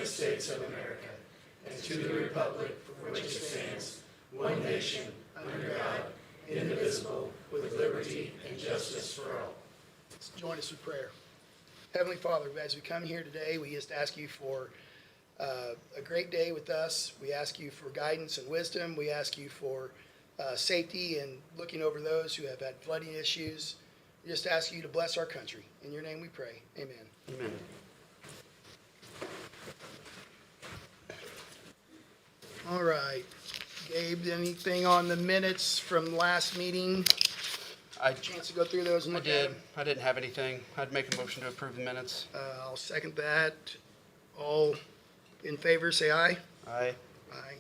United States of America and to the republic for which it stands, one nation, under God, indivisible, with liberty and justice for all. Join us in prayer. Heavenly Father, as we come here today, we just ask you for a great day with us. We ask you for guidance and wisdom. We ask you for safety and looking over those who have had flooding issues. We just ask you to bless our country. In your name we pray. Amen. Amen. All right. Gabe, anything on the minutes from last meeting? Chance to go through those and look at them? I didn't have anything. I'd make a motion to approve the minutes. I'll second that. All in favor, say aye. Aye. Aye.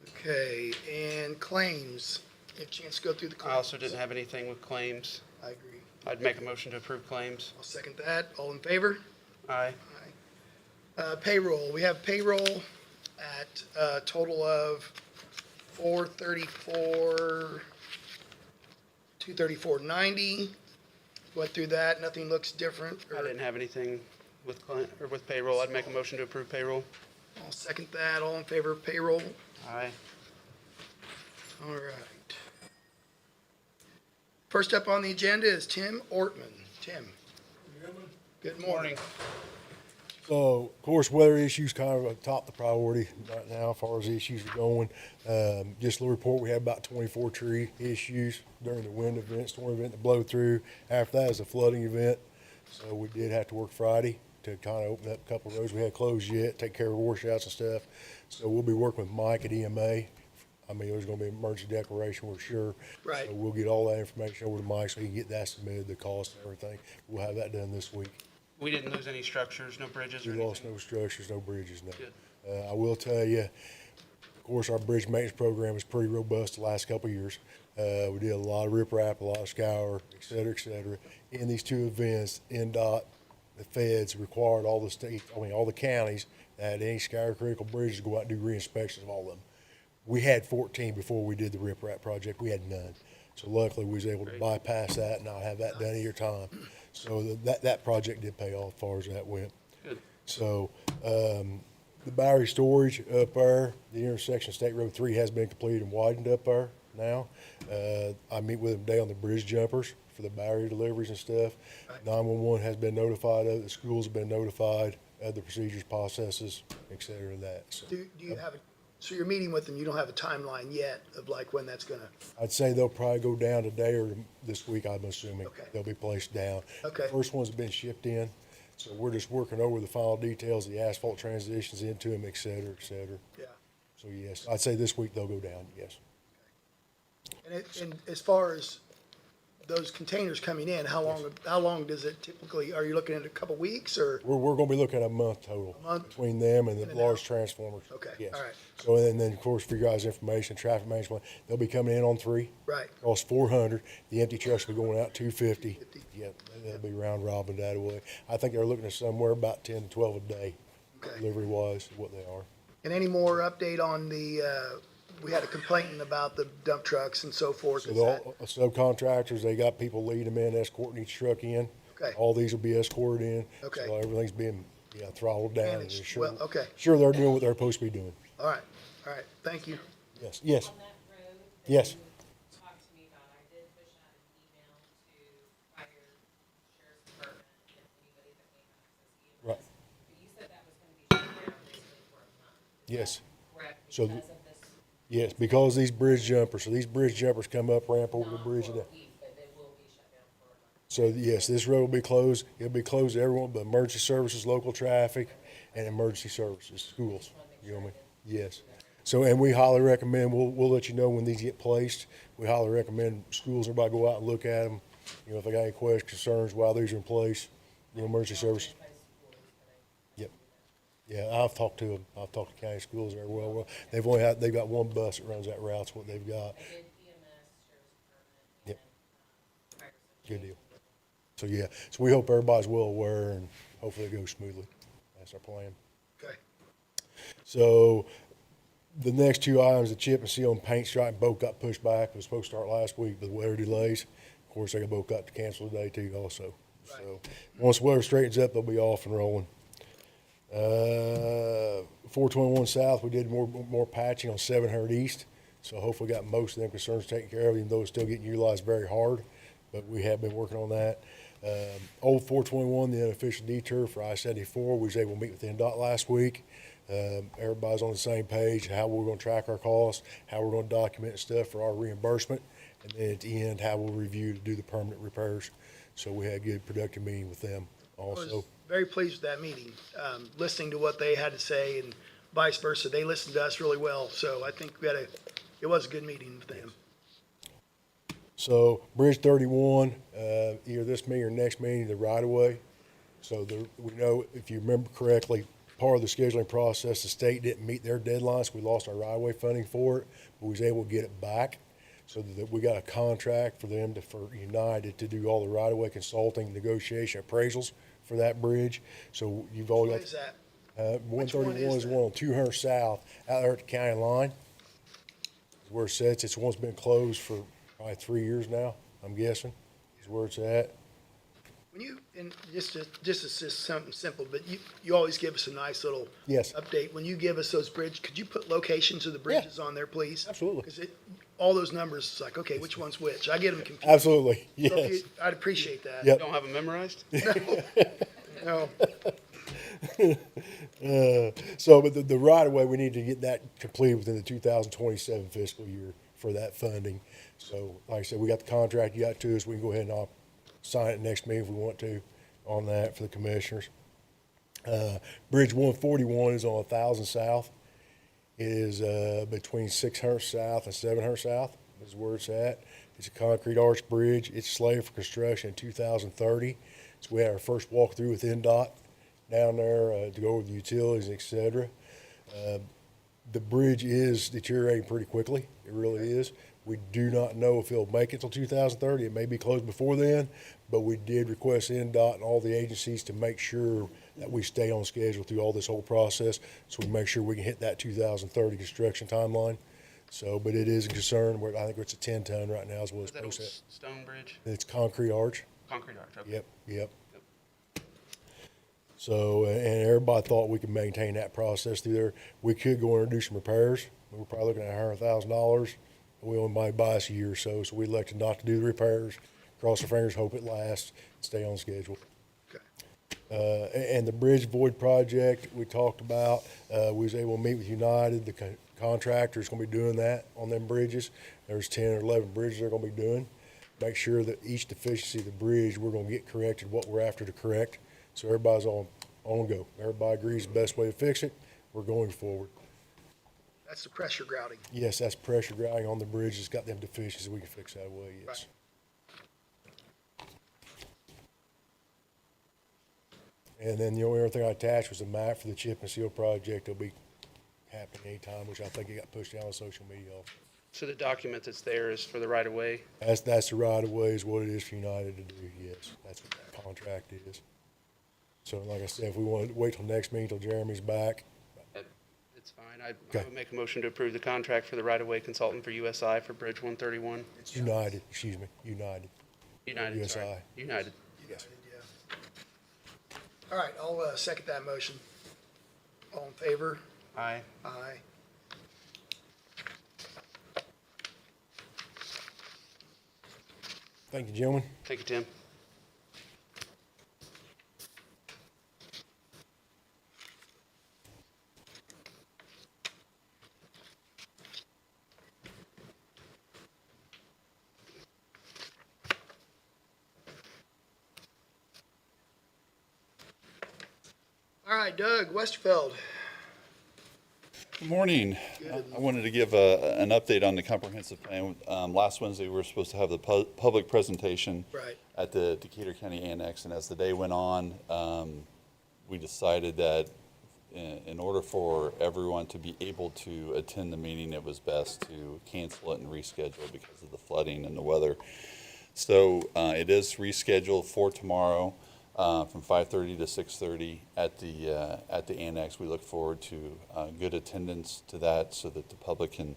Okay, and claims. You have a chance to go through the claims. I also didn't have anything with claims. I agree. I'd make a motion to approve claims. I'll second that. All in favor? Aye. Aye. Payroll. We have payroll at a total of $234.90. Went through that. Nothing looks different. I didn't have anything with with payroll. I'd make a motion to approve payroll. I'll second that. All in favor of payroll? Aye. All right. First up on the agenda is Tim Ortman. Tim. Good morning. So, of course, weather issues kind of top the priority right now as far as the issues are going. Just a little report, we had about 24 tree issues during the wind event, storm event that blew through. After that is a flooding event. So we did have to work Friday to kind of open up a couple of roads we had closed yet, take care of washouts and stuff. So we'll be working with Mike at EMA. I mean, there's going to be an emergency declaration, we're sure. Right. So we'll get all that information over to Mike so he can get that submitted, the cost and everything. We'll have that done this week. We didn't lose any structures, no bridges or We anything. lost no structures, no bridges, no. Good. I will tell you, of course, our bridge maintenance program is pretty robust the last couple of years. We did a lot of riprap, a lot of scour, et cetera, et cetera. In these two events, NDOT, the feds required all the states, all the counties that had any scour critical bridges to go out and do re-inspections of all of them. We had 14 before we did the riprap project. We had none. So luckily we was able to bypass that and not have that done at your time. So that project did pay off as far as that went. Good. So the battery storage up there, the intersection of State Road 3 has been completed and widened up there now. I meet with them today on the bridge jumpers for the battery deliveries and stuff. 911 has been notified of it. The schools have been notified of the procedures, processes, et cetera, of that. So, Do you have so you're meeting with them, you don't have a timeline yet of like when that's gonna? I'd say they'll probably go down today or this week, I'm assuming. Okay. They'll be placed down. Okay. The first ones have been shipped in, so we're just working over the final details, the asphalt transitions into them, et cetera, et cetera. Yeah. So yes, I'd say this week they'll go down, yes. And as far as those containers coming in, how long does it typically, are you looking at a couple weeks or? We're gonna be looking at a month total. A month? Between them and In the and large out? transformers. Okay, Yes. all right. So, and then, of course, for your guys' information, traffic management, they'll be coming in on 3. Right. Cost 400. The empty trucks will be going out 250. 50. Yep, that'll be round robin that way. I think they're looking at somewhere about 10 to 12 a day, Okay. delivery wise, what they are. And any more update on the, we had a complaint about the dump trucks and so forth. So Is the that- subcontractors, they got people leading them in, escorting each truck in. Okay. All these will be escorted in. Okay. So everything's being, throttled down. and Managed. sure- Well, okay. Sure they're doing what they're supposed to be doing. All right, thank you. Yes, yes, On that road that yes. you talked to me about, I did push out an email to fire, sheriff's department, and anybody that may have access EMS. Right. But you said that was gonna be shut down basically for a month. Is Yes. that correct? So Because of this, Yes, because these bridge jumpers, so these bridge jumpers come up, ramp over the not bridge. for and a down. week, but they will be shut down for a month. So yes, this road will be closed. It'll be closed to everyone but emergency services, local traffic, and emergency services, schools. You know what I mean? Yes. So, and we highly recommend, we'll let you know when these get placed. We highly recommend schools, everybody go out and look at them. If they got any questions, concerns while these are in place, emergency services. Yep. Yeah, I've talked to them. I've talked to county schools there. Well, they've got one bus that runs that route. That's what they've got. I did EMS, sheriff's department, Yep. and, fire Good deal. So yeah, so we hope everybody's well aware and hopefully it goes smoothly. That's our plan. Okay. So the next 2 items, the chip and seal and paint stripe both got pushed back. It was supposed to start last week, but the weather delays. Of course, they both got to cancel today too also. So once the weather straightens up, they'll be off and rolling. 421 South, we did more patching on 700 East. So hopefully got most of them concerns taken care of, even though it's still getting utilized very hard. But we have been working on that. Old 421, the unofficial detour for I-74, we was able to meet with NDOT last week. Everybody's on the same page, how we're going to track our costs, how we're going to document stuff for our reimbursement, and then at the end, how we'll review to do the permanent repairs. So we had a good, productive meeting with them I was also. very pleased with that meeting, listening to what they had to say and vice versa. They listened to us really well, so I think it was a good meeting with them. So Bridge 31, either this meeting or next meeting, the right-of-way. So we know, if you remember correctly, part of the scheduling process, the state didn't meet their deadlines. We lost our right-of-way funding for it, but we was able to get it back. So that we got a contract for them for United to do all the right-of-way consulting, negotiation, appraisals for that bridge. So you've all What got, is that? 131 is that? the one on 200 South, out there at the county line. Where it sits, it's once been closed for probably 3 years now, I'm guessing, is where it's at. When you, and just as just something simple, but you always give us a nice little Yes. update. When you give us those bridges, could you put locations of the bridges on there, please? Absolutely. Because all those numbers, it's like, okay, which one's which? I get them confused. Absolutely, So if yes. I'd appreciate that. Yep. Don't have it memorized? No, So, but the right-of-way, we need to get that completed within the 2027 fiscal year for that funding. So, like I said, we got the contract, you got it to us, we can go ahead and I'll sign it next meeting if we want to on that for the commissioners. Bridge 141 is on 1,000 South. It is between 600 South and 700 South is where it's at. It's a concrete arch bridge. It's slated for construction in 2030. So we had our first walkthrough with NDOT down there to go over the utilities, et cetera. The bridge is deteriorating pretty quickly. It really is. We do not know if it'll make it till 2030. It may be closed before then, but we did request NDOT and all the agencies to make sure that we stay on schedule through all this whole process, so we make sure we can hit that 2030 construction timeline. So, but it is a concern. I think it's a 10-ton right now is what Is it's that old posted at. stone bridge? It's concrete arch. Concrete arch, okay. Yep. So, and everybody thought we could maintain that process through there. We could go in and do some repairs. We're probably looking at $100,000. We only might buy us a year or so, so we elected not to do the repairs. Cross our fingers, hope it lasts, stay on schedule. okay. And the bridge void project we talked about, we was able to meet with United. The contractor's gonna be doing that on them bridges. There's 10 or 11 bridges they're gonna be doing. Make sure that each deficiency of the bridge, we're gonna get corrected, what we're after to correct. So everybody's on go. Everybody agrees the best way to fix it. We're going forward. That's the pressure grouting. Yes, that's pressure grouting on the bridge. It's got them deficiencies. We can fix that away, yes. And then the only other thing I attached was a map for the chip and seal project. It'll be happening anytime, which I think it got pushed out on social media also. So the document that's there is for the right of way? That's the right of way is what it is for United to do, yes. That's what that contract is. So like I said, if we want to wait till next meeting, till Jeremy's back, It's fine. I Okay. would make a motion to approve the contract for the right of way consultant for USI for Bridge 131. it's United, excuse me, United. United, sorry. USI. United. Yes. Yeah. All right, I'll second that motion. All in favor? Aye. Aye. Thank you, gentlemen. Thank you, Tim. All right, Doug Westerfeld. Good morning. I wanted to give an update on the comprehensive plan. Last Wednesday, we were supposed to have the public presentation Right. at the Decatur County Annex, and as the day went on, we decided that in order for everyone to be able to attend the meeting, it was best to cancel it and reschedule because of the flooding and the weather. So it is rescheduled for tomorrow. From 5:30 to 6:30 at the annex. We look forward to good attendance to that so that the public can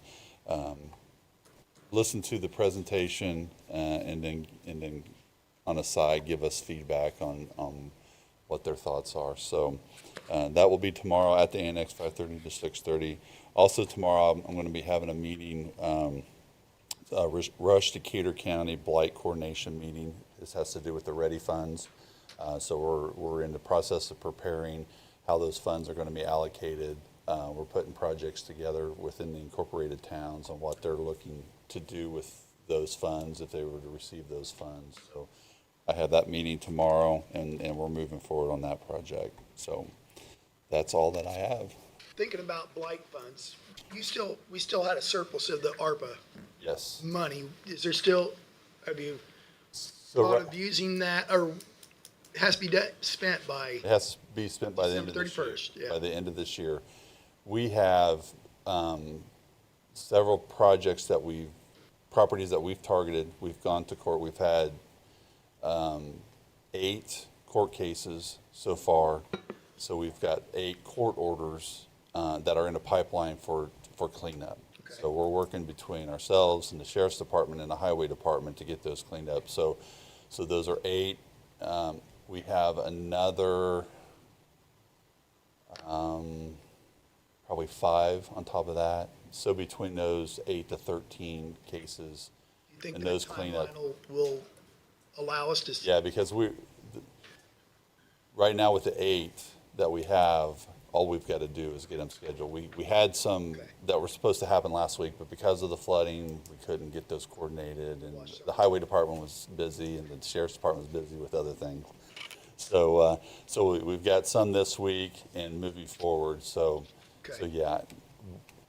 listen to the presentation and then on a side give us feedback on what their thoughts are. So that will be tomorrow at the annex, 5:30 to 6:30. Also tomorrow, I'm going to be having a meeting, Rush Decatur County Blight Coordination meeting. This has to do with the READY funds. So we're in the process of preparing how those funds are going to be allocated. We're putting projects together within the incorporated towns on what they're looking to do with those funds if they were to receive those funds. So I have that meeting tomorrow, and we're moving forward on that project. So that's all that I have. Thinking about blight funds, we still had a surplus of the ARPA Yes. money. Is there still, have you So thought of using that, or it has to be spent by? it has to be spent by the end of this year. December 31st, yeah. By the end of this year. We have several projects properties that we've targeted. We've gone to court. We've had 8 court cases so far. So we've got 8 court orders that are in a pipeline for cleanup. Okay. So we're working between ourselves and the sheriff's department and the highway department to get those cleaned up. So those are 8. We have another probably 5 on top of that. So between those 8 to 13 cases, You think and that those cleanup. timeline will allow us to? Yeah, because right now with the 8 that we have, all we've got to do is get them scheduled. We had some Okay. that were supposed to happen last week, but because of the flooding, we couldn't get those coordinated, and Watch the highway department was busy, and the sheriff's department was busy with other things. So we've got some this week and moving forward. So Okay. yeah.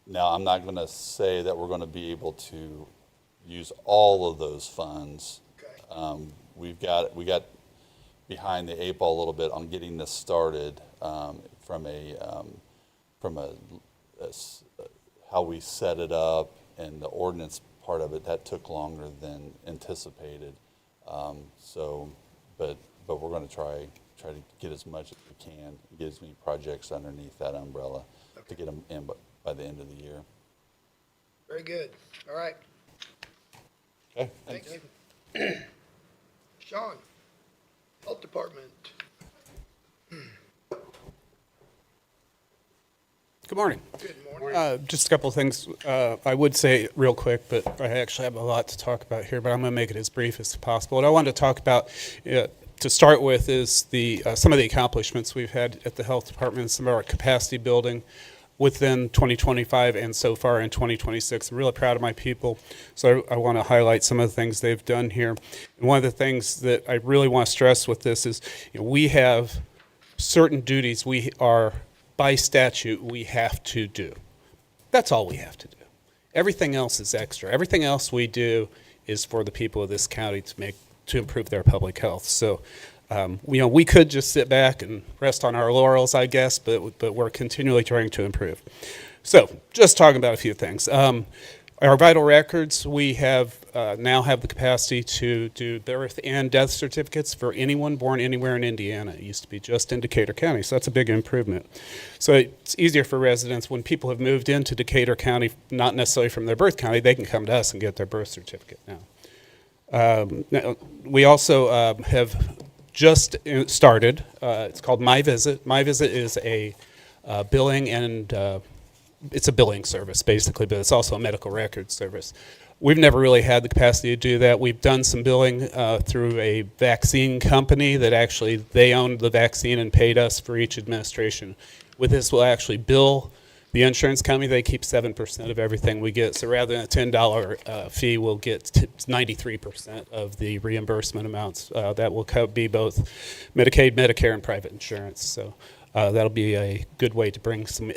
Now, I'm not going to say that we're going to be able to use all of those funds. Okay. We got behind the 8 ball a little bit on getting this started from how we set it up and the ordinance part of it. That took longer than anticipated. But we're going to try to get as much as we can, get as many projects underneath that umbrella to get them in by the end of the year. Very good. All right. Okay, Thank thanks. you. Sean, Health Department. Good morning. Good morning. Just a couple of things I would say real quick, but I actually have a lot to talk about here, but I'm going to make it as brief as possible. What I wanted to talk about to start with is some of the accomplishments we've had at the Health Department, some of our capacity building within 2025 and so far in 2026. I'm really proud of my people, so I want to highlight some of the things they've done here. And one of the things that I really want to stress with this is we have certain duties we are, by statute, we have to do. That's all we have to do. Everything else is extra. Everything else we do is for the people of this county to improve their public health. So, we could just sit back and rest on our laurels, I guess, but we're continually trying to improve. So, just talking about a few things. Our vital records, we have now have the capacity to do birth and death certificates for anyone born anywhere in Indiana. It used to be just in Decatur County, so that's a big improvement. So it's easier for residents when people have moved into Decatur County, not necessarily from their birth county, they can come to us and get their birth certificate now. Now we also have just started. It's called My Visit. My Visit is a billing and it's a billing service, basically, but it's also a medical records service. We've never really had the capacity to do that. We've done some billing through a vaccine company that actually, they owned the vaccine and paid us for each administration. With this, we'll actually bill the insurance company. They keep 7% of everything we get. So rather than a $10 fee, we'll get 93% of the reimbursement amounts. That will be both Medicaid, Medicare, and private insurance. So that'll be a good way to bring some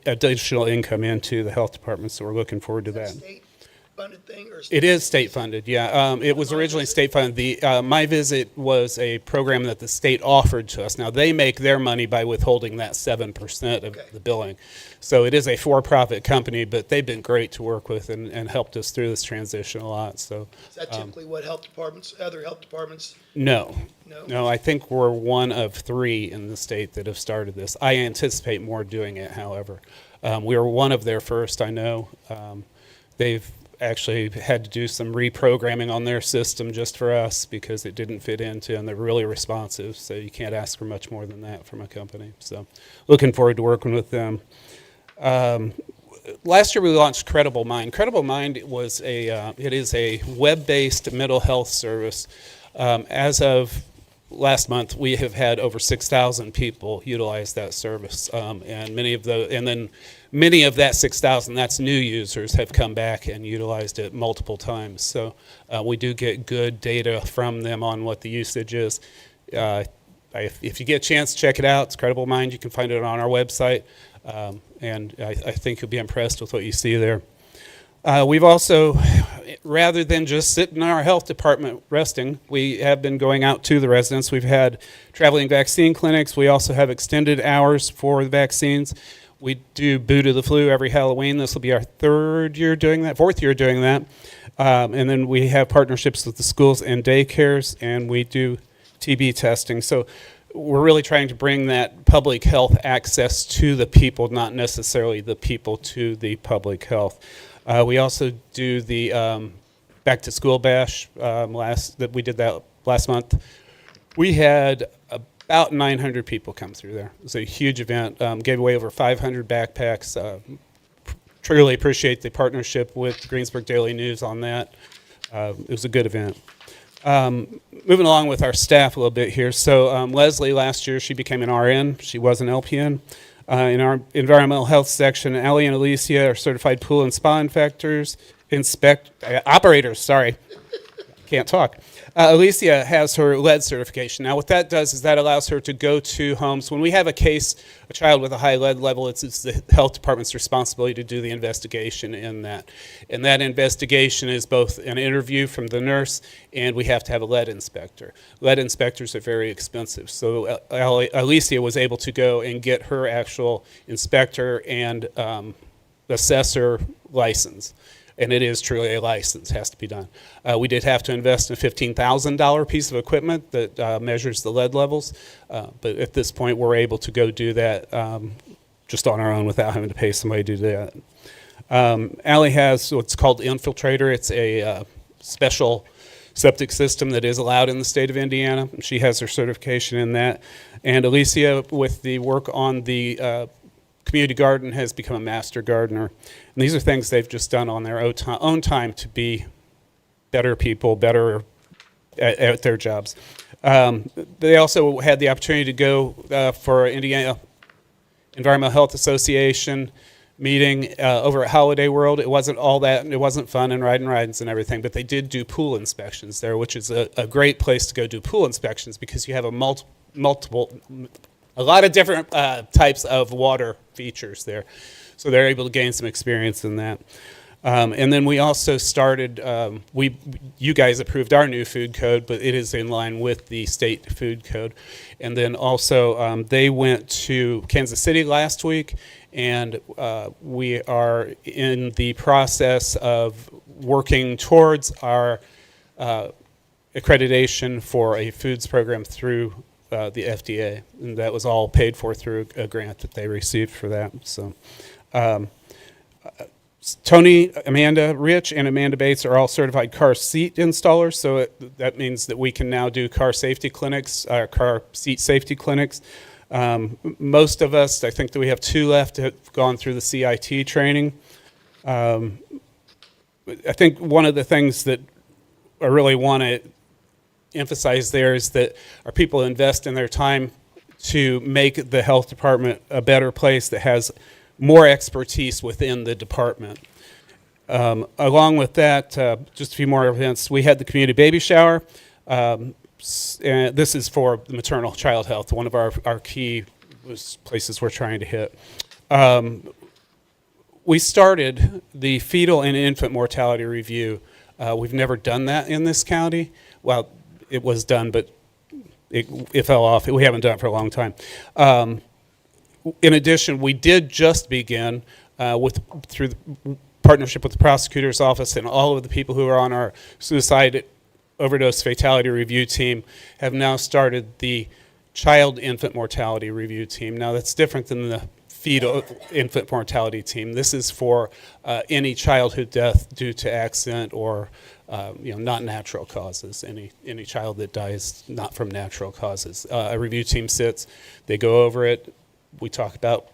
additional income into the health department, so we're looking forward to that. State-funded thing? Or It is state-funded, yeah. It was originally state-funded. The My Visit was a program that the state offered to us. Now, they make their money by withholding that 7% of the billing. So it is a for-profit company, but they've been great to work with and helped us through this transition a lot. So Is that typically what other health departments? No. No? No, I think we're one of 3 in the state that have started this. I anticipate more doing it, however. We were one of their first, I know. They've actually had to do some reprogramming on their system just for us because it didn't fit into, and they're really responsive. So you can't ask for much more than that from a company. So looking forward to working with them. Last year we launched Credible Mind. Credible Mind was it is a web-based mental health service. As of last month, we have had over 6,000 people utilize that service, and many of that 6,000, that's new users, have come back and utilized it multiple times. So we do get good data from them on what the usage is. If you get a chance, check it out. It's Credible Mind. You can find it on our website, and I think you'll be impressed with what you see there. We've also, rather than just sitting in our health department resting, we have been going out to the residents. We've had traveling vaccine clinics. We also have extended hours for the vaccines. We do Boo to the Flu every Halloween. This will be our fourth year doing that. And then we have partnerships with the schools and daycares, and we do TB testing. So we're really trying to bring that public health access to the people, not necessarily the people to the public health. We also do the back to school bash we did that last month. We had about 900 people come through there. It was a huge event. Gave away over 500 backpacks. Truly appreciate the partnership with Greensburg Daily News on that. It was a good event. Moving along with our staff a little bit here. So Leslie, last year, she became an RN. She was an LPN. In our environmental health section, Allie and Alicia are certified pool and spa operators, sorry. Can't talk. Alicia has her lead certification. Now what that does is that allows her to go to homes. When we have a child with a high lead level, it's the health department's responsibility to do the investigation in that. And that investigation is both an interview from the nurse, and we have to have a lead inspector. Lead inspectors are very expensive. So Alicia was able to go and get her actual inspector and assessor license. And it is truly a license, has to be done. We did have to invest in a $15,000 piece of equipment that measures the lead levels, but at this point we're able to go do that just on our own without having to pay somebody to do that. Allie has what's called Infiltrator. It's a special septic system that is allowed in the state of Indiana. She has her certification in that. And Alicia, with the work on the community garden, has become a master gardener. And these are things they've just done on their own time to be better people, better at their jobs. They also had the opportunity to go for Indiana Environmental Health Association meeting over at Holiday World. It wasn't all that, it wasn't fun and riding rides and everything, but they did do pool inspections there, which is a great place to go do pool inspections because you have a lot of different types of water features there. So they're able to gain some experience in that. And then we also started, you guys approved our new food code, but it is in line with the state food code. And then also they went to Kansas City last week, and we are in the process of working towards our accreditation for a foods program through the FDA, and that was all paid for through a grant that they received for that. So Tony, Amanda Rich, and Amanda Bates are all certified car seat installers, so that means that we can now do car safety clinics, car seat safety clinics. Most of us, I think that we have 2 left, have gone through the CIT training. I think one of the things that I really want to emphasize there is that our people invest in their time to make the health department a better place that has more expertise within the department. Along with that, just a few more events. We had the community baby shower. And this is for the maternal child health, one of our key places we're trying to hit. We started the fetal and infant mortality review. We've never done that in this county. Well, it was done, but it fell off. We haven't done it for a long time. In addition, we did just begin through the partnership with the prosecutor's office, and all of the people who are on our suicide overdose fatality review team have now started the child infant mortality review team. Now that's different than the fetal infant mortality team. This is for any childhood death due to accident or not natural causes. Any child that dies not from natural causes. A review team sits. They go over it. We talk about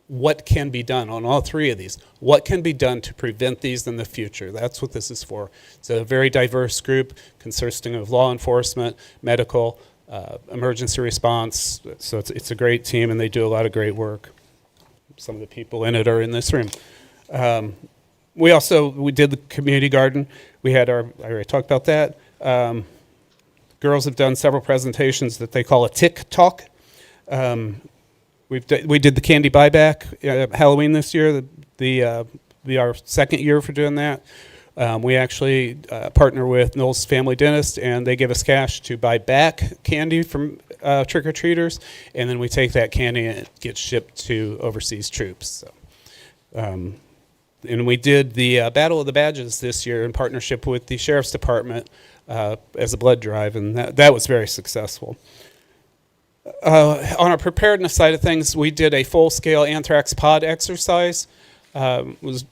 what can be done on all three of these. What can be done to prevent these in the future? That's what this is for. It's a very diverse group consisting of law enforcement, medical, emergency response. So it's a great team, and they do a lot of great work. Some of the people in it are in this room. We did the community garden. I already talked about that. Girls have done several presentations that they call a tick talk. We did the candy buyback Halloween this year. Be our second year for doing that. We actually partner with Knowles Family Dentist, and they give us cash to buy back candy from trick-or-treaters, and then we take that candy and it gets shipped to overseas troops. So, and we did the Battle of the Badges this year in partnership with the Sheriff's Department as a blood drive, and that was very successful. On our preparedness side of things, we did a full-scale anthrax pod exercise. It was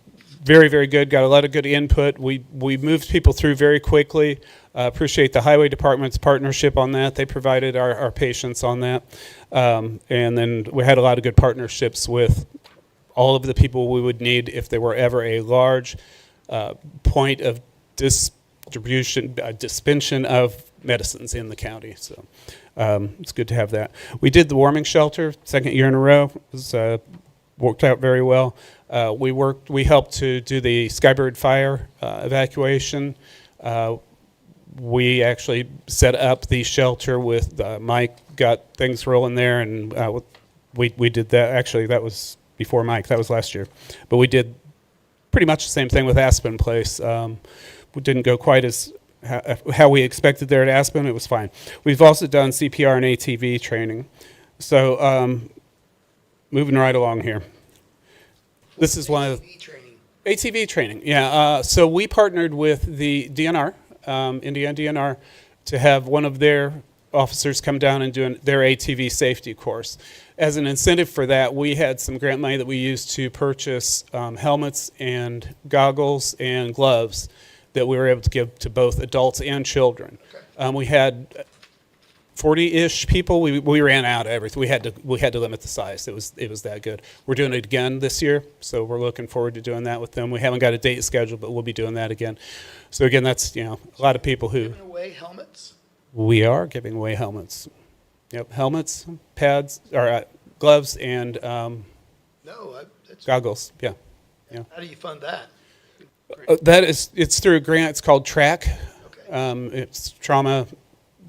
very, very good, got a lot of good input. We moved people through very quickly. Appreciate the Highway Department's partnership on that. They provided our patients on that. And then we had a lot of good partnerships with all of the people we would need if there were ever a large point of dispensation of medicines in the county. So it's good to have that. We did the warming shelter, second year in a row. It was, worked out very well. We helped to do the Skybird fire evacuation. We actually set up the shelter with Mike, got things rolling there, and we did that. Actually, that was before Mike. That was last year. But we did pretty much the same thing with Aspen Place. We didn't go quite as how we expected there at Aspen. It was fine. We've also done CPR and ATV training. So moving right along here. This is one of the ATV training. Yeah. So we partnered with the DNR, Indiana DNR, to have one of their officers come down and do their ATV safety course. As an incentive for that, we had some grant money that we used to purchase helmets and goggles and gloves that we were able to give to both adults and children. Okay. We had 40-ish people. We ran out of everything. We had to limit the size. It was that good. We're doing it again this year, so we're looking forward to doing that with them. We haven't got a date scheduled, but we'll be doing that again. So again, that's a lot of people who Giving away helmets. We are giving away helmets. Yep, helmets, pads, or gloves, and goggles. Yeah. How do you fund that? It's through a grant. It's called TRACK. Okay. It's trauma.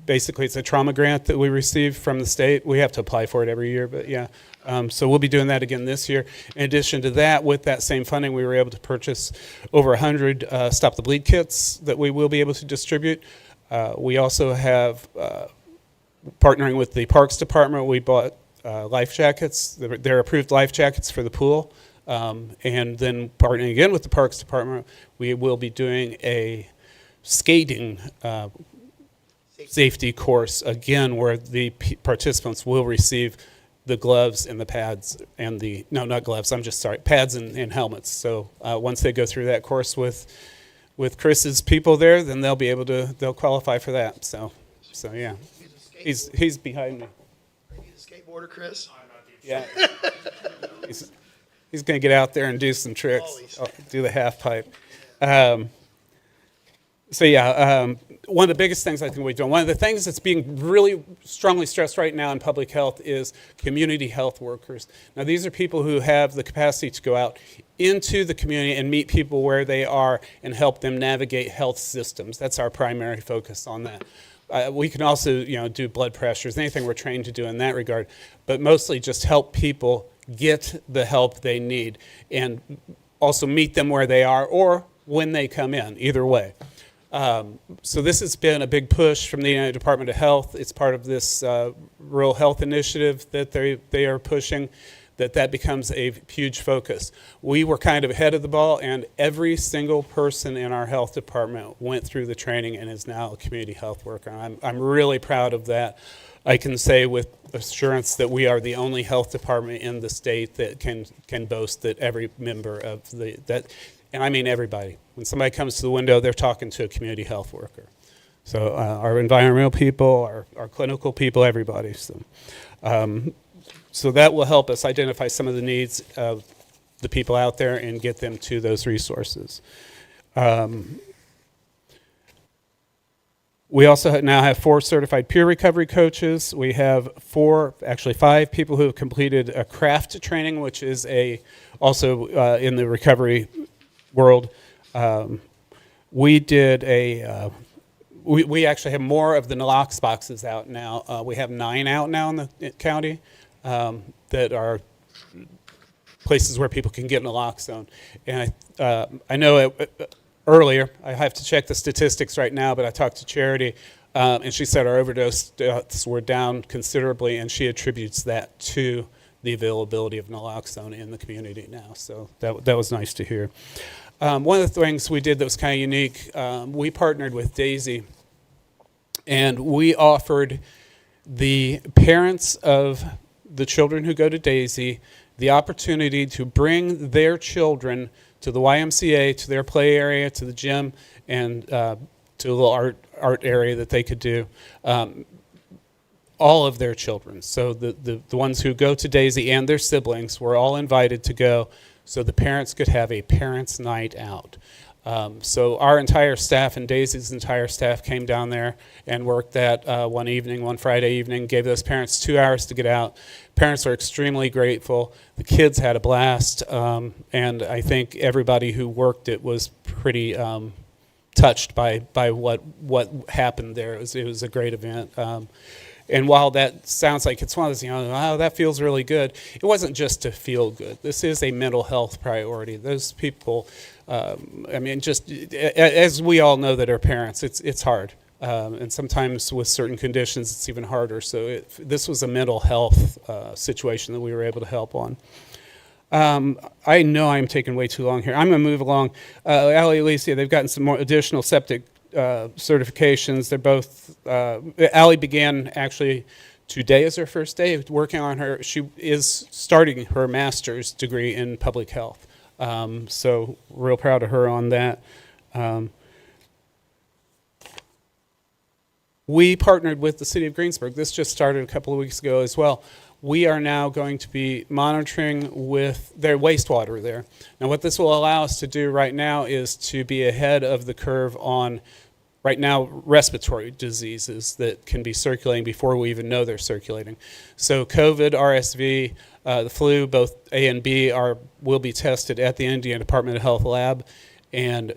Basically, it's a trauma grant that we receive from the state. We have to apply for it every year, but yeah. So we'll be doing that again this year. In addition to that, with that same funding, we were able to purchase over 100 Stop the Bleed kits that we will be able to distribute. We also have, partnering with the Parks Department, we bought life jackets. They're approved life jackets for the pool. And then partnering again with the Parks Department, we will be doing a skating safety course again, where the participants will receive the gloves and the pads and not gloves, pads and helmets. So once they go through that course with Chris's people there, then they'll qualify for that. So yeah, he's behind me. He's a skateboarder, Chris. Yeah, he's going to get out there and do some tricks. Do the half pipe. One of the biggest things I think we're doing, one of the things that's being really strongly stressed right now in public health is community health workers. Now, these are people who have the capacity to go out into the community and meet people where they are and help them navigate health systems. That's our primary focus on that. We can also, do blood pressures, anything we're trained to do in that regard, but mostly just help people get the help they need and also meet them where they are or when they come in, either way. So this has been a big push from the United Department of Health. It's part of this rural health initiative that they are pushing, that becomes a huge focus. We were kind of ahead of the ball, and every single person in our health department went through the training and is now a community health worker. I'm really proud of that. I can say with assurance that we are the only health department in the state that can boast that every member of and I mean everybody. When somebody comes to the window, they're talking to a community health worker. So our environmental people, our clinical people, everybody. So that will help us identify some of the needs of the people out there and get them to those resources. We also now have 4 certified peer recovery coaches. We have 5 people who have completed a craft training, which is also in the recovery world. We did we actually have more of the nalox boxes out now. We have 9 out now in the county that are places where people can get naloxone. And I know earlier, I have to check the statistics right now, but I talked to Charity, and she said our overdose deaths were down considerably, and she attributes that to the availability of naloxone in the community now. So that was nice to hear. One of the things we did that was kind of unique, we partnered with Daisy, and we offered the parents of the children who go to Daisy the opportunity to bring their children to the YMCA, to their play area, to the gym, and to a little art area that they could do. All of their children. So the ones who go to Daisy and their siblings were all invited to go so the parents could have a parents' night out. So our entire staff and Daisy's entire staff came down there and worked that one Friday evening, gave those parents 2 hours to get out. Parents are extremely grateful. The kids had a blast, and I think everybody who worked it was pretty touched by what happened there. It was a great event. And while that sounds like it's one of those, wow, that feels really good, it wasn't just to feel good. This is a mental health priority. Those people, just as we all know that are parents, it's hard. And sometimes with certain conditions, it's even harder. So this was a mental health situation that we were able to help on. I know I'm taking way too long here. I'm going to move along. Allie, Alicia, they've gotten some more additional septic certifications. They're both, Allie began actually today as her first day working on her. She is starting her master's degree in public health. So real proud of her on that. We partnered with the city of Greensburg. This just started a couple of weeks ago as well. We are now going to be monitoring with their wastewater there. Now what this will allow us to do right now is to be ahead of the curve on, right now, respiratory diseases that can be circulating before we even know they're circulating. So COVID, RSV, the flu, both A and B will be tested at the Indiana Department of Health lab, and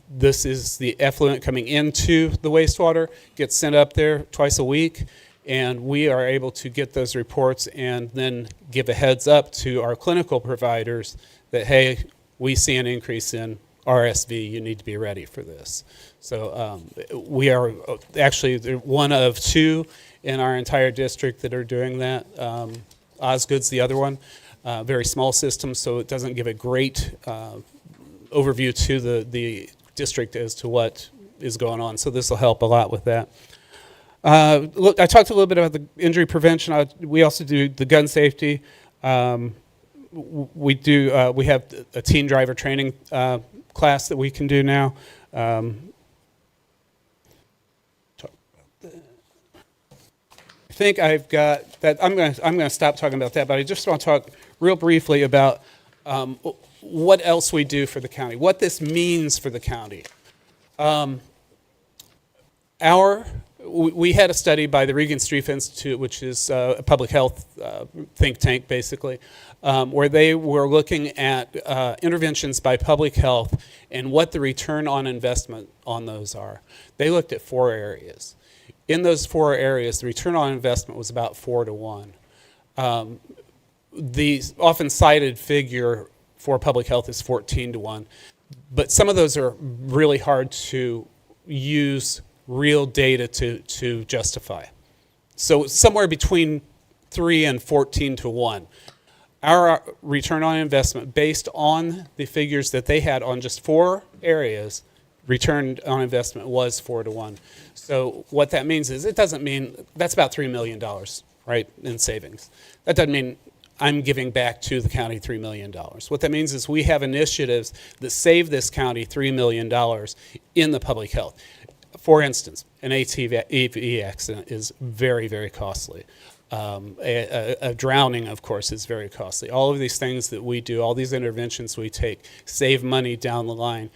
this is the effluent coming into the wastewater, gets sent up there twice a week, and we are able to get those reports and then give a heads up to our clinical providers that, hey, we see an increase in RSV, you need to be ready for this. So we are actually one of 2 in our entire district that are doing that. Osgood's the other one, very small system, so it doesn't give a great overview to the district as to what is going on. So this will help a lot with that. Look, I talked a little bit about the injury prevention. We also do the gun safety. We have a teen driver training class that we can do now. I think I've got that. I'm going to stop talking about that, but I just want to talk real briefly about what else we do for the county, what this means for the county. We had a study by the Regan Street Institute, which is a public health think tank, basically, where they were looking at interventions by public health and what the return on investment on those are. They looked at 4 areas. In those 4 areas, the return on investment was about 4 to 1. The often cited figure for public health is 14 to 1, but some of those are really hard to use real data to justify. So somewhere between 3 and 14 to 1. Our return on investment, based on the figures that they had on just 4 areas, return on investment was 4 to 1. So what that means is, it doesn't mean, that's about $3 million, right, in savings. That doesn't mean I'm giving back to the county $3 million. What that means is we have initiatives that save this county $3 million in the public health. For instance, an ATV accident is very, very costly. A drowning, of course, is very costly. All of these things that we do, all these interventions we take, save money down the line.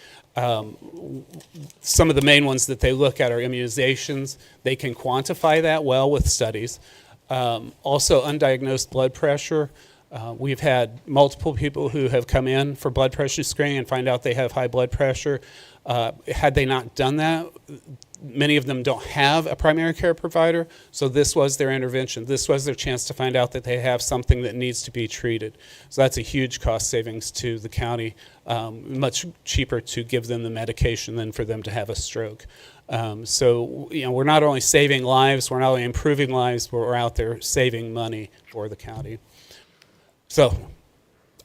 Some of the main ones that they look at are immunizations. They can quantify that well with studies. Also, undiagnosed blood pressure. We've had multiple people who have come in for blood pressure screening and find out they have high blood pressure. Had they not done that, many of them don't have a primary care provider, so this was their intervention. This was their chance to find out that they have something that needs to be treated. So that's a huge cost savings to the county. Much cheaper to give them the medication than for them to have a stroke. So, you know, we're not only saving lives, we're not only improving lives, but we're out there saving money for the county. So,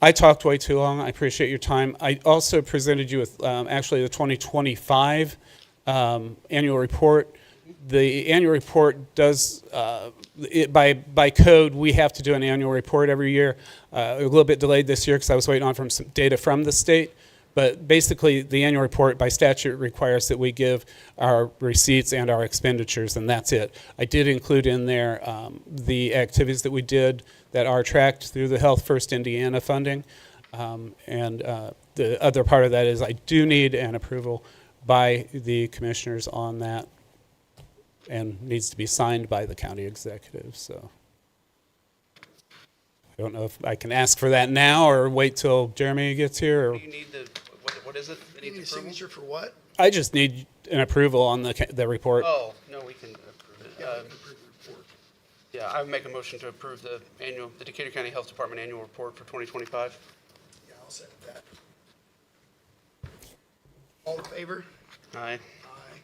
I talked way too long. I appreciate your time. I also presented you with actually the 2025 annual report. The annual report does, by code, we have to do an annual report every year. A little bit delayed this year because I was waiting on some data from the state. But basically, the annual report by statute requires that we give our receipts and our expenditures, and that's it. I did include in there the activities that we did that are tracked through the Health First Indiana funding. And the other part of that is I do need an approval by the commissioners on that, and needs to be signed by the county executive. So I don't know if I can ask for that now or wait till Jeremy gets here. Or Do you need the, what is it? It You need a needs approval? signature for what? I just need an approval on the report. Oh, no, we can approve it. Yeah, we can approve the report. Yeah, I would make a motion to approve the Decatur County Health Department annual report for 2025. Yeah, I'll second that. All in favor? Aye. Aye.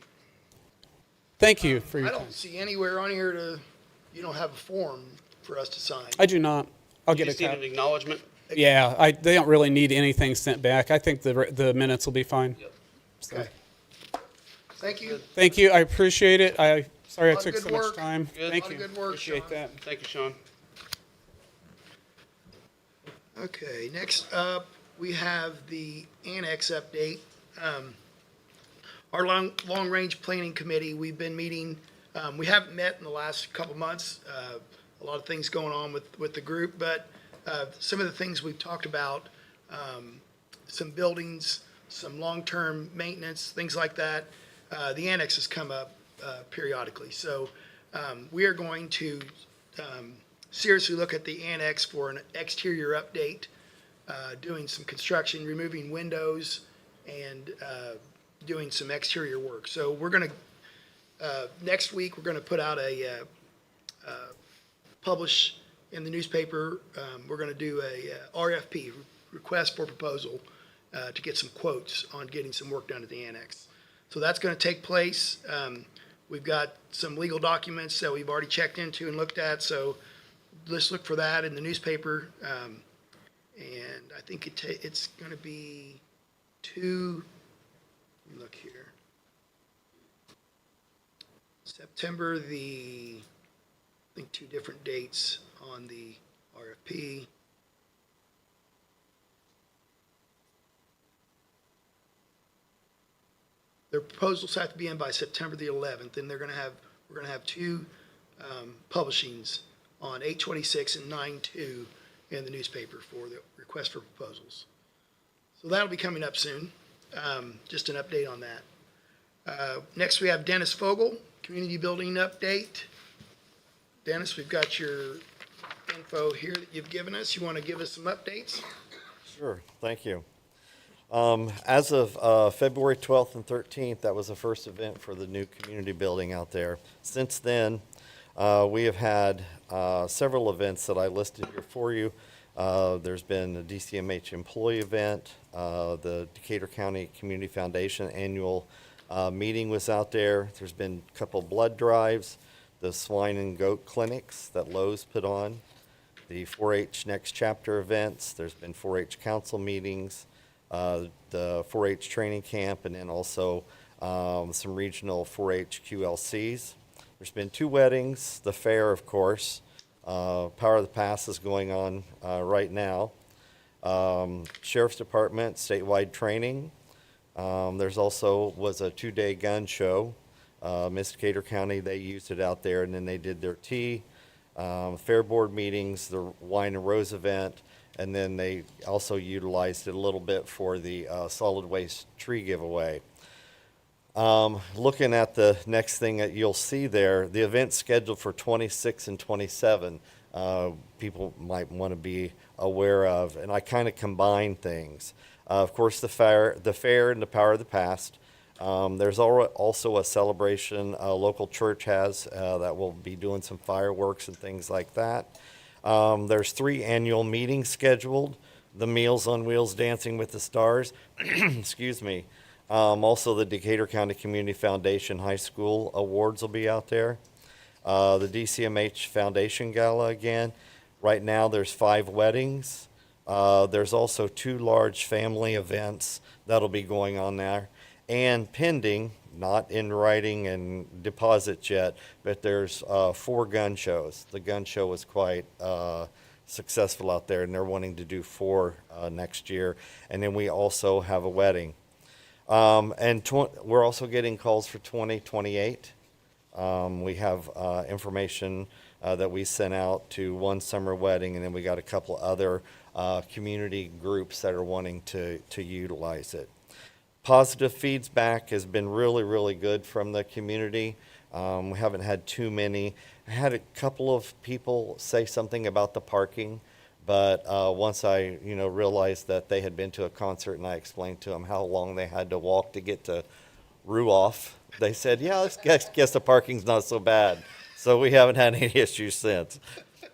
Thank you for I your time. don't see anywhere on here you don't have a form for us to sign. I do not. I'll You get a just need an copy. acknowledgement? Yeah, they don't really need anything sent back. I think the minutes will be fine. Yep. So, Okay. Thank you. thank you. I appreciate it. Sorry I Lot of took good so much work. time. Good. Thank Lot you. of good work, Appreciate Sean. that. Thank you, Sean. Okay, next up, we have the annex update. Our long-range planning committee, we've been meeting, we haven't met in the last couple months. A lot of things going on with the group, but some of the things we've talked about, some buildings, some long-term maintenance, things like that. The annex has come up periodically. So we are going to seriously look at the annex for an exterior update, doing some construction, removing windows, and doing some exterior work. So we're going to, next week, we're going to put out publish in the newspaper. We're going to do a RFP, request for proposal, to get some quotes on getting some work done at the annex. So that's going to take place. We've got some legal documents that we've already checked into and looked at, so let's look for that in the newspaper. And I think it's going to be let me look here. September I think 2 different dates on the RFP. Their proposals have to be in by September the 11th, and we're going to have 2 publishings on 8/26 and 9/2 in the newspaper for the request for proposals. So that'll be coming up soon. Just an update on that. Next, we have Dennis Fogel, community building update. Dennis, we've got your info here that you've given us. You want to give us some updates? Sure, thank you. As of February 12th and 13th, that was the first event for the new community building out there. Since then, we have had several events that I listed here for you. There's been the DCMH employee event, the Decatur County Community Foundation annual meeting was out there. There's been a couple blood drives, the swine and goat clinics that Lowe's put on, the 4-H Next Chapter events. There's been 4-H council meetings, the 4-H training camp, and then also some regional 4-H QLCs. There's been 2 weddings, the fair, of course. Power of the Pass is going on right now. Sheriff's Department, statewide training. There's also was a 2-day gun show. Decatur County, they used it out there, and then they did their tea. Fair board meetings, the Wine and Rose event, and then they also utilized it a little bit for the solid waste tree giveaway. Looking at the next thing that you'll see there, the event's scheduled for 26 and 27. People might want to be aware of, and I kind of combine things. Of course, the fair, and the Power of the Past. There's also a celebration a local church has that will be doing some fireworks and things like that. There's 3 annual meetings scheduled. The Meals on Wheels, Dancing with the Stars. Excuse me. Also, the Decatur County Community Foundation High School Awards will be out there. The DCMH Foundation Gala again. Right now, there's 5 weddings. There's also 2 large family events that'll be going on there. And pending, not in writing and deposits yet, but there's 4 gun shows. The gun show was quite successful out there, and they're wanting to do 4 next year. And then we also have a wedding. We're also getting calls for 2028. We have information that we sent out to one summer wedding, and then we got a couple other community groups that are wanting to utilize it. Positive feedback has been really, really good from the community. We haven't had too many. I had a couple of people say something about the parking. But once I, realized that they had been to a concert and I explained to them how long they had to walk to get to Ruoff, they said, yeah, I guess the parking's not so bad. So we haven't had any issues since.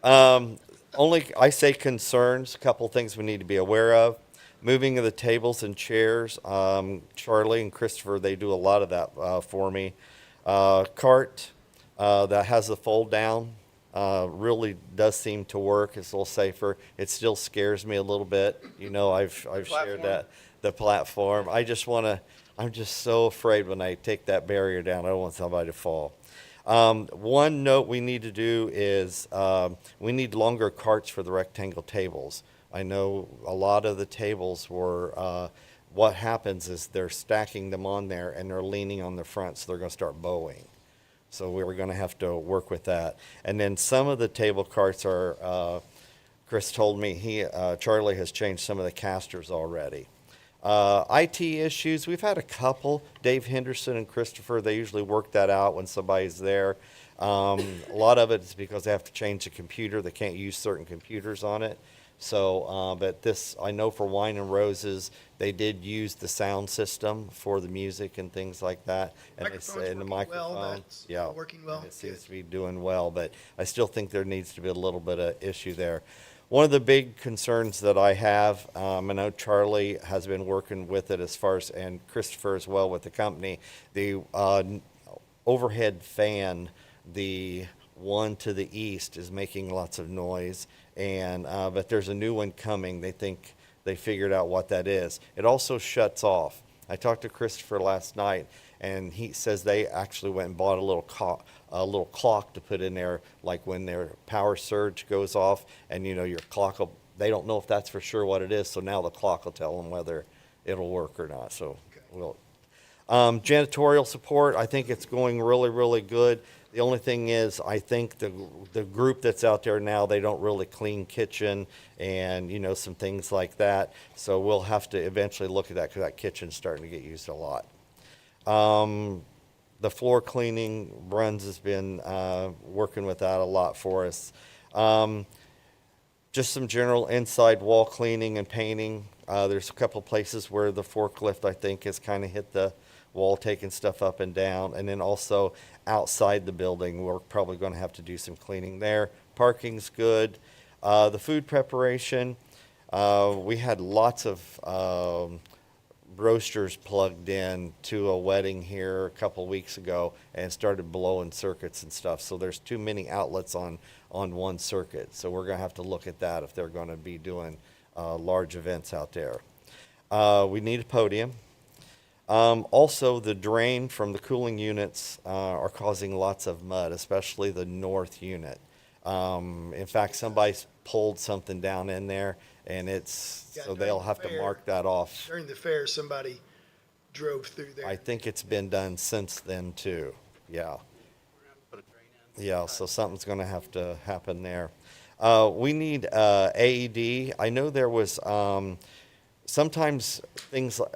I say concerns, a couple things we need to be aware of. Moving of the tables and chairs. Charlie and Christopher, they do a lot of that for me. Cart that has the fold down. Really does seem to work. It's a little safer. It still scares me a little bit. I've shared that, the platform. I'm just so afraid when I take that barrier down. I don't want somebody to fall. One note we need to do is we need longer carts for the rectangle tables. I know a lot of the tables were, what happens is they're stacking them on there and they're leaning on the front, so they're going to start bowing. So we're going to have to work with that. And then some of the table carts are, Chris told me Charlie has changed some of the casters already. IT issues, we've had a couple. Dave Henderson and Christopher, they usually work that out when somebody's there. A lot of it is because they have to change the computer. They can't use certain computers on it. So, but this, I know for Wine and Roses, they did use the sound system for the music and things like that. And they say in the microphone, yeah, working well. it seems to be doing well, but I still think there needs to be a little bit of issue there. One of the big concerns that I have, I know Charlie has been working with it as far as, and Christopher as well with the company, the overhead fan, the one to the east is making lots of noise, and but there's a new one coming. They think they figured out what that is. It also shuts off. I talked to Christopher last night, and he says they actually went and bought a little clock to put in there, like when their power surge goes off, and your clock will, they don't know if that's for sure what it is, so now the clock will tell them whether it'll work or not. So we'll janitorial support, I think it's going really, really good. The only thing is, I think the group that's out there now, they don't really clean kitchen and, some things like that. So we'll have to eventually look at that because that kitchen's starting to get used a lot. The floor cleaning, Bruns has been working with that a lot for us. Just some general inside wall cleaning and painting. There's a couple places where the forklift, I think, has kind of hit the wall, taking stuff up and down. And then also outside the building, we're probably going to have to do some cleaning there. Parking's good. The food preparation, we had lots of roasters plugged in to a wedding here a couple weeks ago and started blowing circuits and stuff. So there's too many outlets on one circuit. So we're going to have to look at that if they're going to be doing large events out there. We need a podium. Also, the drain from the cooling units are causing lots of mud, especially the north unit. In fact, somebody's pulled something down in there, and it's, Yeah, so during they'll the have to fair. mark that off. During the fair, somebody drove through there. I think it's been done since then too, yeah. Put a drain in. Yeah, so something's gonna have to happen there. We need AED. I know there was, sometimes things like,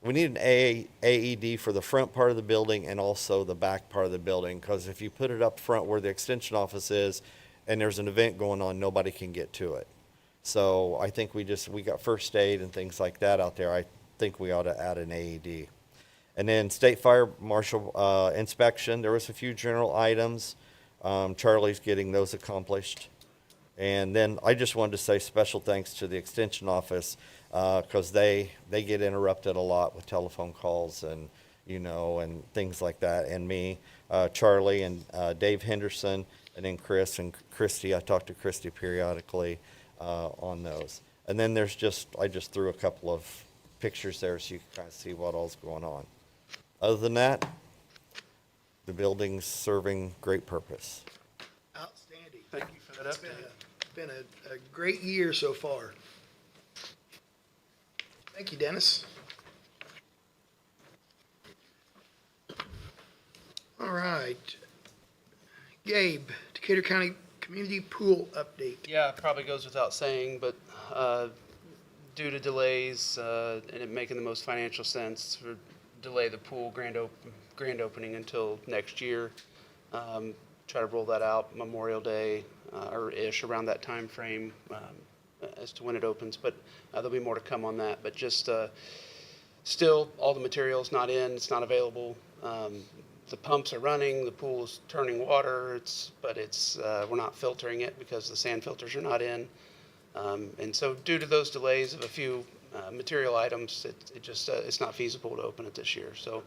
we need an AED for the front part of the building and also the back part of the building, because if you put it up front where the extension office is and there's an event going on, nobody can get to it. So I think we got first aid and things like that out there. I think we ought to add an AED. And then state fire marshal inspection, there was a few general items. Charlie's getting those accomplished. And then I just wanted to say special thanks to the extension office, because they get interrupted a lot with telephone calls and, and things like that. And me, Charlie and Dave Henderson, and then Chris and Christy. I talk to Christy periodically on those. And then I just threw a couple of pictures there so you can kind of see what all's going on. Other than that, the building's serving great purpose. Outstanding. Thank you for that It's update. been a great year so far. Thank you, Dennis. All right. Gabe, Decatur County Community Pool Update. Yeah, it probably goes without saying, but due to delays and it making the most financial sense for delay the pool grand opening until next year. Try to roll that out Memorial Day or ish around that time frame as to when it opens. But there'll be more to come on that. But just still, all the material's not in. It's not available. The pumps are running. The pool's turning water. But we're not filtering it because the sand filters are not in. And so due to those delays of a few material items, it's not feasible to open it this year. So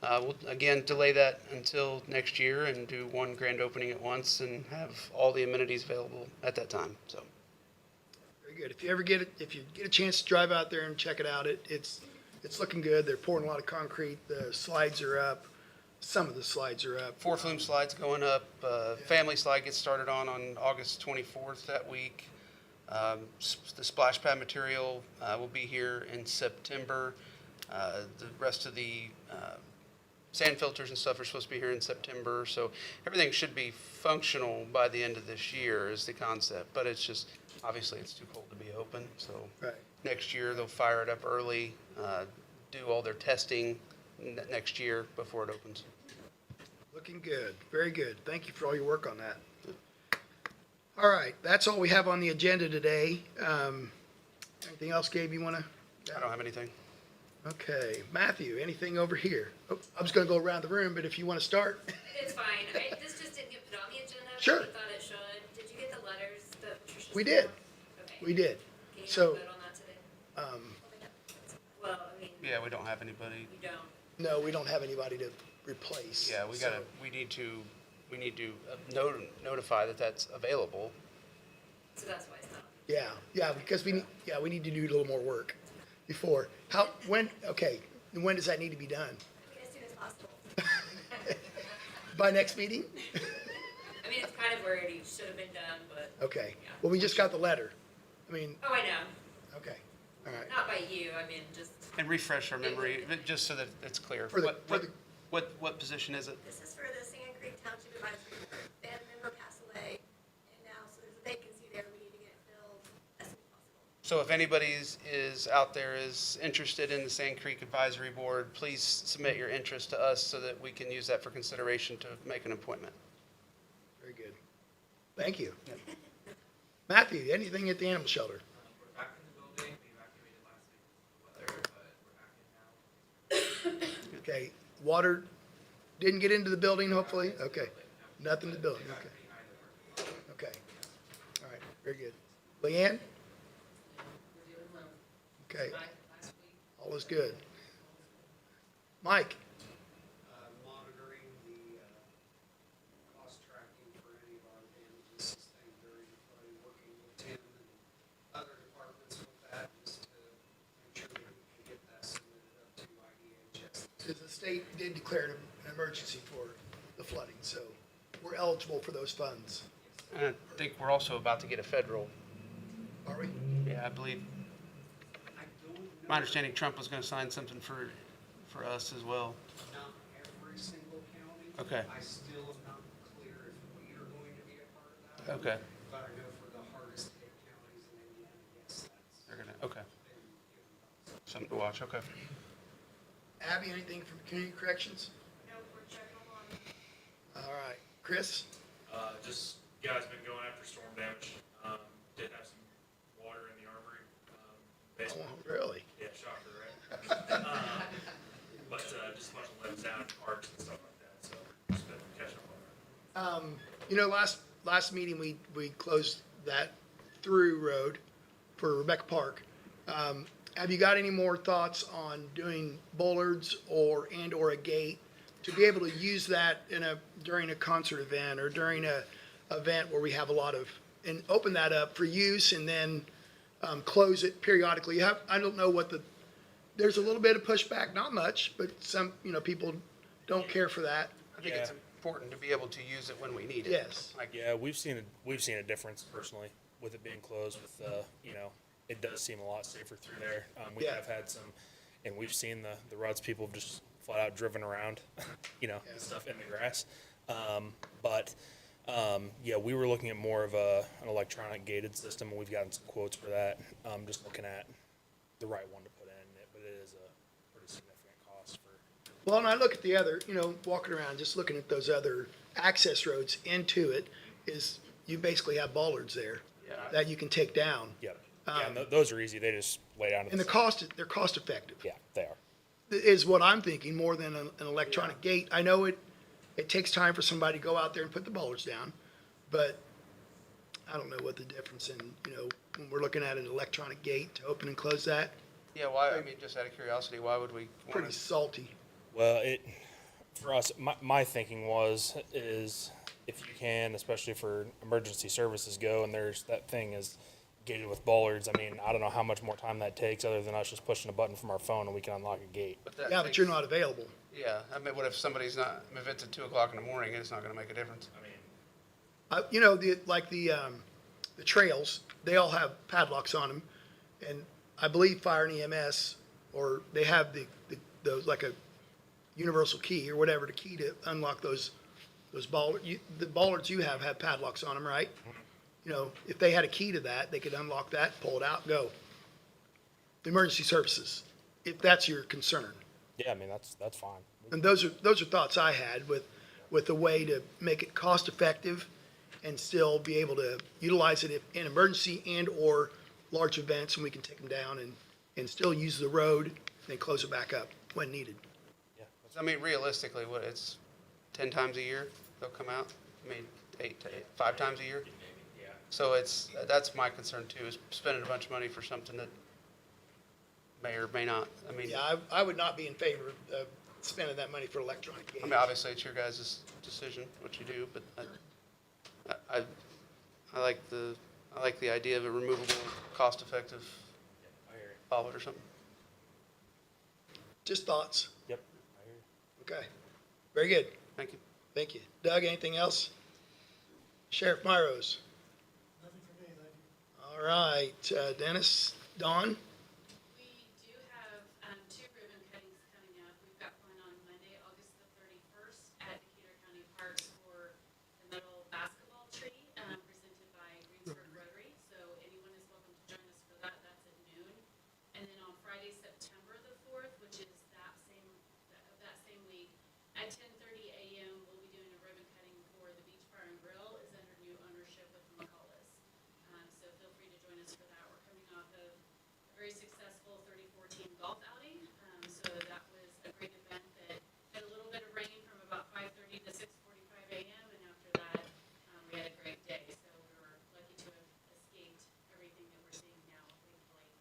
we'll again delay that until next year and do one grand opening at once and have all the amenities available at that time. So Very good. If you get a chance to drive out there and check it out, it's looking good. They're pouring a lot of concrete. The slides are up. Some of the slides are up. 4 flume slides going up. Family slide gets started on August 24th that week. The splash pad material will be here in September. The rest of the sand filters and stuff are supposed to be here in September. So everything should be functional by the end of this year is the concept. But it's just, obviously, it's too cold to be open. So Right. next year they'll fire it up early, do all their testing next year before it opens. Looking good. Very good. Thank you for all your work on that. All right, that's all we have on the agenda today. Anything else, Gabe, you want to? I don't have anything. Okay, Matthew, anything over here? Oh, I was going to go around the room, but if you want to start. It's fine. This just didn't get put on the agenda. Sure. But I thought it should. Did you get the letters that Patricia We sent did. out? Okay. We did. Can you So, vote on that today? Well, I mean, Yeah, we don't have anybody. you don't. no, we don't have anybody to replace. Yeah, we need to notify that that's available. So that's why it's not. Yeah, because we need to do a little more work before. When does that need to be done? As soon as possible. By next meeting? I mean, it's kind of where it should have been done, but. Okay, Yeah. well, we just got the letter. I mean, Oh, I know. okay, all right. Not by you. I mean, just. And refresh our memory, just so that it's clear. For the- What position is it? This is for the Sand Creek Township Advisory Board. They had a member pass away, and now, so there's a vacancy there, we need to get it filled as soon as possible. So if anybody is out there is interested in the Sand Creek Advisory Board, please submit your interest to us so that we can use that for consideration to make an appointment. Very good. Thank you. Matthew, anything at the animal shelter? We're back in the building. We evacuated last week because of the weather, but we're back in now. Okay, water didn't get into the building, hopefully? Okay, nothing to the building, okay. Okay, all right, very good. Leanne? Okay, all is good. Mike? Monitoring the cost tracking for any of our damages sustained during the flood, working with Tim and other departments with that, just to make sure that we can get that submitted up to IDA state did declare an emergency for the flooding, so we're eligible for those funds. And I think we're also about to get a federal. Are we? Yeah, I believe. I don't know. My understanding, Trump was going to sign something for us as well. Not every single county. Okay. I still am not clear if we are going to be a part of that. Okay. But I know for the hardest hit counties in Indiana, yes, that's They're gonna. Okay. been given. Something to watch. Okay. Abby, anything from community corrections? No, we're checking on. All right. Chris? Just guys been going after storm damage. Did have some water in the armory. Basement. Oh, really? Yeah, shocker, right? But just a bunch of limbs down in parks and stuff like that. So just been catching up on that. You know, last meeting, we closed that through road for Rebecca Park. Have you got any more thoughts on doing bollards or a gate to be able to use that during a concert event or during a event where we have a lot of, and open that up for use and then close it periodically? I don't know there's a little bit of pushback, not much, but some, people don't care for that. I think it's important to be able to use it when we need it. Yes. Like, Yeah, we've seen a difference personally with it being closed. With it does seem a lot safer through there. We Yeah. have had some, and we've seen the routes people have just flat out driven around, and stuff in the grass. Yeah, we were looking at more of an electronic gated system, and we've gotten some quotes for that. Just looking at the right one to put in, but it is a pretty significant cost for. Well, and I look at the other, walking around, just looking at those other access roads into it, is you basically have bollards there Yeah. that you can take down. Yep. And those are easy. They just lay down. To And the they're cost effective, Yeah, they are. is what I'm thinking, more than an electronic gate. I know it takes time for somebody to go out there and put the bollards down, but I don't know what the difference in, when we're looking at an electronic gate to open and close that, yeah. Why? I mean, just out of curiosity, why would we pretty want to? salty. Well, for us, my thinking is if you can, especially for emergency services go, and that thing is gated with bollards. I mean, I don't know how much more time that takes other than us just pushing a button from our phone and we can unlock a gate. Yeah, but you're not available. Yeah. I mean, what if somebody's not? If it's at 2:00 in the morning, it's not going to make a difference. I mean, The trails, they all have padlocks on them, and I believe fire and EMS, or they have those, like a universal key or whatever, the key to unlock those bollards. The bollards you have padlocks on them, right? If they had a key to that, they could unlock that, pull it out, go. Emergency services, if that's your concern. Yeah, I mean that's fine. And those are thoughts I had with a way to make it cost effective and still be able to utilize it in emergency and or large events, and we can take them down and still use the road, then close it back up when needed. I mean, realistically, it's 10 times a year they'll come out. I mean, 5 times a year. Yeah. So that's my concern too, is spending a bunch of money for something that may or may not. I mean, Yeah, I would not be in favor of spending that money for electronic gates. I mean, obviously it's your guys' decision what you do, but I like the idea of a removable, cost-effective bollard or something. Just thoughts. Yep. Okay. Very good. Thank you. Thank you. Doug, anything else? Sheriff Myros? Nothing for me, thank you. All right. Dennis, Dawn? We do have 2 ribbon cuttings coming up. We've got one on Monday, August the 31st at Decatur County Parks for the metal basketball tree presented by Greensburg Rotary. So anyone is welcome to join us for that. That's at noon. And then on Friday, September the 4th, which is that same week, at 10:30 a.m., we'll be doing a ribbon cutting for the Beach Bar and Grill is under new ownership with McCullis. So feel free to join us for that. We're coming off of a very successful 34-team golf outing. So that was a great event that had a little bit of rain from about 5:30 to 6:45 a.m. And after that, we had a great day. So we were lucky to have escaped everything that we're seeing now, thankfully.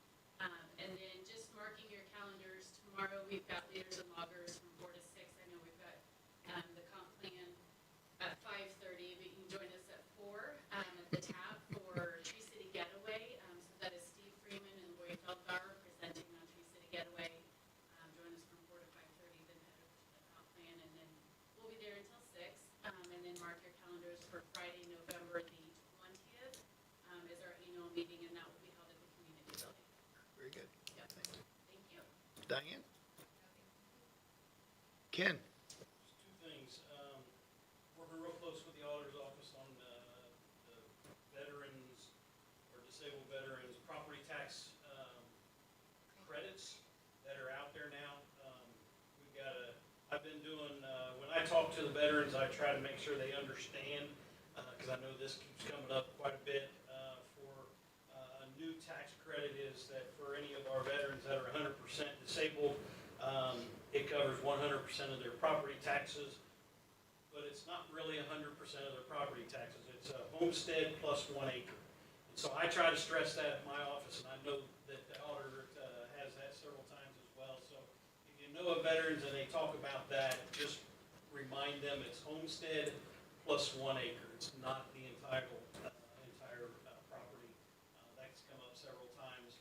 And then just marking your calendars, tomorrow we've got Leaders and Loggers from 4 to 6. I know we've got the comp plan at 5:30, but you can join us at 4 at the tab for Tree City Getaway. So that is Steve Freeman and Lloyd Feldbauer presenting on Tree City Getaway. Join us from 4 to 5:30, then head over to the Diane? Ken? Two things. Working real close with the auditor's office on the veterans or disabled veterans property tax credits that are out there now. I've been doing, when I talk to the veterans, I try to make sure they understand, because I know this keeps coming up quite a bit, for a new tax credit is that for any of our veterans that are 100% disabled, it covers 100% of their property taxes, but it's not really 100% of their property taxes. It's a homestead plus 1 acre. And so I try to stress that at my office, and I know that the auditor has that several times as well. So if you know of veterans and they talk about that, just remind them it's homestead plus 1 acre. It's not the entire property. That's come up several times.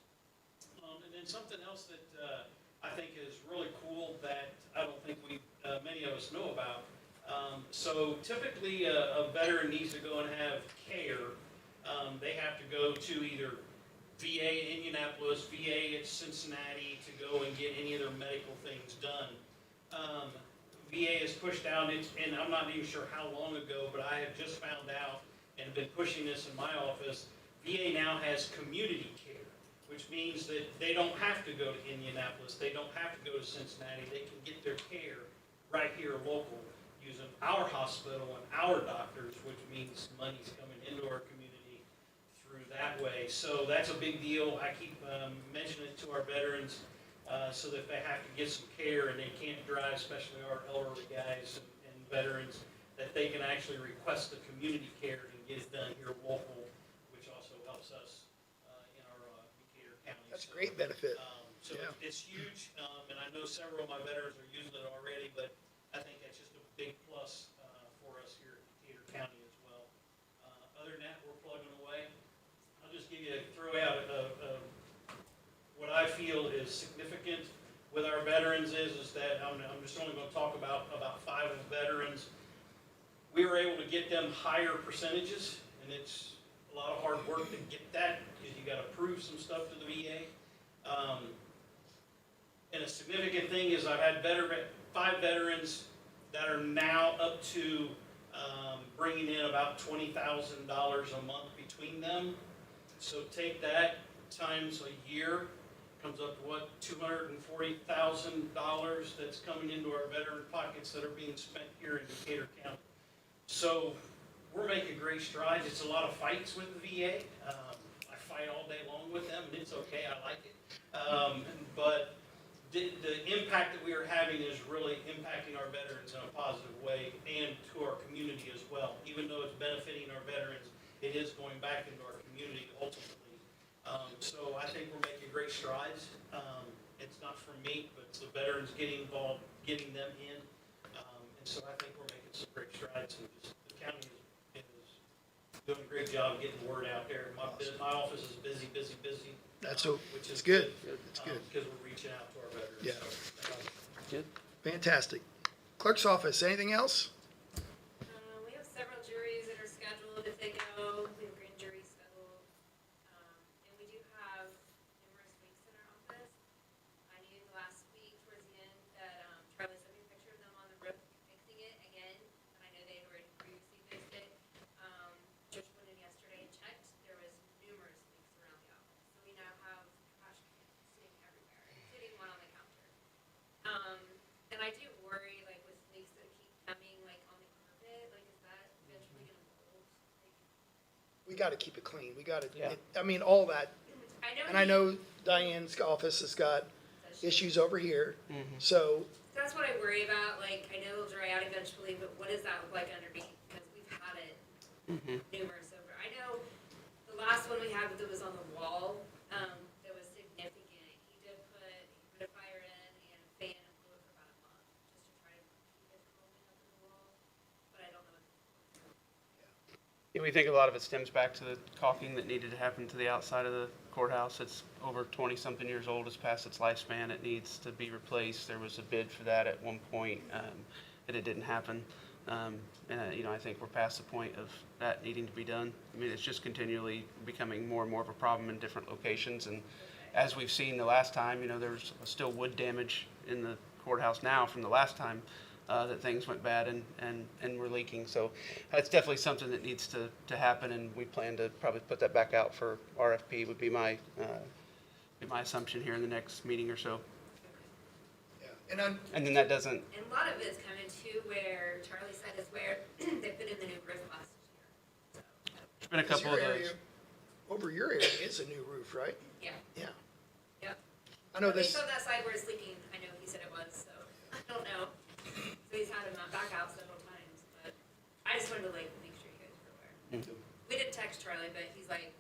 And then something else that I think is really cool that I don't think many of us know about. So typically a veteran needs to go and have care. They have to go to either VA in Indianapolis, VA at Cincinnati to go and get any of their medical things done. VA has pushed out, and I'm not even sure how long ago, but I have just found out and have been pushing this in my office. VA now has community care, which means that they don't have to go to Indianapolis. They don't have to go to Cincinnati. They can get their care right here local using our hospital and our doctors, which means money's coming into our community through that way. So that's a big deal. I keep mentioning it to our veterans so that if they have to get some care and they can't drive, especially our elderly guys and veterans, that they can actually request the community care and get it done here local, which also helps us in our Decatur County. That's a great benefit. So Yeah. it's huge, and I know several of my veterans are using it already, but I think that's just a big plus for us here at Decatur County as well. Other than that, we're plugging away. I'll just throw out what I feel is significant with our veterans is that I'm just only going to talk about 5 of the veterans. We were able to get them higher percentages, and it's a lot of hard work to get that because you got to prove some stuff to the VA. And a significant thing is I've had 5 veterans that are now up to bringing in about $20,000 a month between them. So take that times a year, comes up to what, $240,000 that's coming into our veteran pockets that are being spent here in Decatur County. So we're making great strides. It's a lot of fights with the VA. I fight all day long with them, and it's okay. I like it. But the impact that we are having is really impacting our veterans in a positive way and to our community as well. Even though it's benefiting our veterans, it is going back into our community ultimately. So I think we're making great strides. It's not from me, but it's the veterans getting involved, getting them in. And so I think we're making some great strides. And the county is doing a great job getting the word out there. My office is busy. Which is good. It's good. Because we're reaching out to our veterans. Yeah. So, Good. Fantastic. Clerk's office, anything else? We have several juries that are scheduled if they go. We have a grand jury scheduled. And we do have numerous leaks in our office. I knew last week towards the end that Charlie sent me a picture of them on the roof fixing it again. And I know they had already previously fixed it. Just went in yesterday and checked. There was numerous leaks around the office. So we now have trash cans sitting everywhere, including one on the counter. And I do worry, like, with leaks that keep coming, like, on the carpet, like, is that eventually gonna mold? Like, We gotta keep it clean. We gotta, Yeah. all that. I know. And I know Diane's office has got issues over here, so That's what I worry about, like, I know it'll dry out eventually, but what does that look like underneath? Because we've had it numerous over. I know the last one we had that was on the wall, that was significant. He put a fire in and a fan and blew it for about a month, just to try to keep it from opening up in the wall. But I don't know. Yeah, we think a lot of it stems back to the caulking that needed to happen to the outside of the courthouse. It's over 20-something years old. It's past its lifespan. It needs to be replaced. There was a bid for that at one point, and it didn't happen. And I think we're past the point of that needing to be done. I mean, it's just continually becoming more and more of a problem in different locations, and as we've seen the last time, you know, there's still wood damage in the courthouse now from the last time that things went bad and were leaking. So that's definitely something that needs to happen, and we plan to probably put that back out for RFP would be my assumption here in the next meeting or so. Yeah, And then that doesn't, And a lot of it's coming to where Charlie said is where they put in the new roof last year. there's been a couple of those. Over your area is a new roof, right? Yeah, Yeah. yep. I know They this, showed that side where it's leaking, I know he said it was, so, I don't know. So he's had him back out several times, but I just wanted to like make sure you guys were aware. We did text Charlie, but he's like,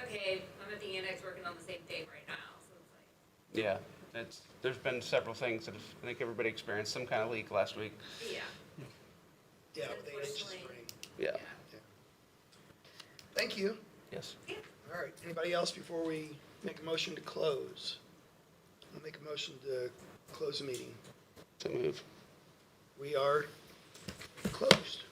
okay, I'm at the annex working on the same thing right now, so it's like. Yeah, there's been several things that I think everybody experienced some kind of leak last week. Yeah. yeah, with 8 inches of Unfortunately. rain. Yeah. Thank you. Yes. All right, anybody else before we make a motion to close? I'll make a motion to close the meeting. To move. We are closed.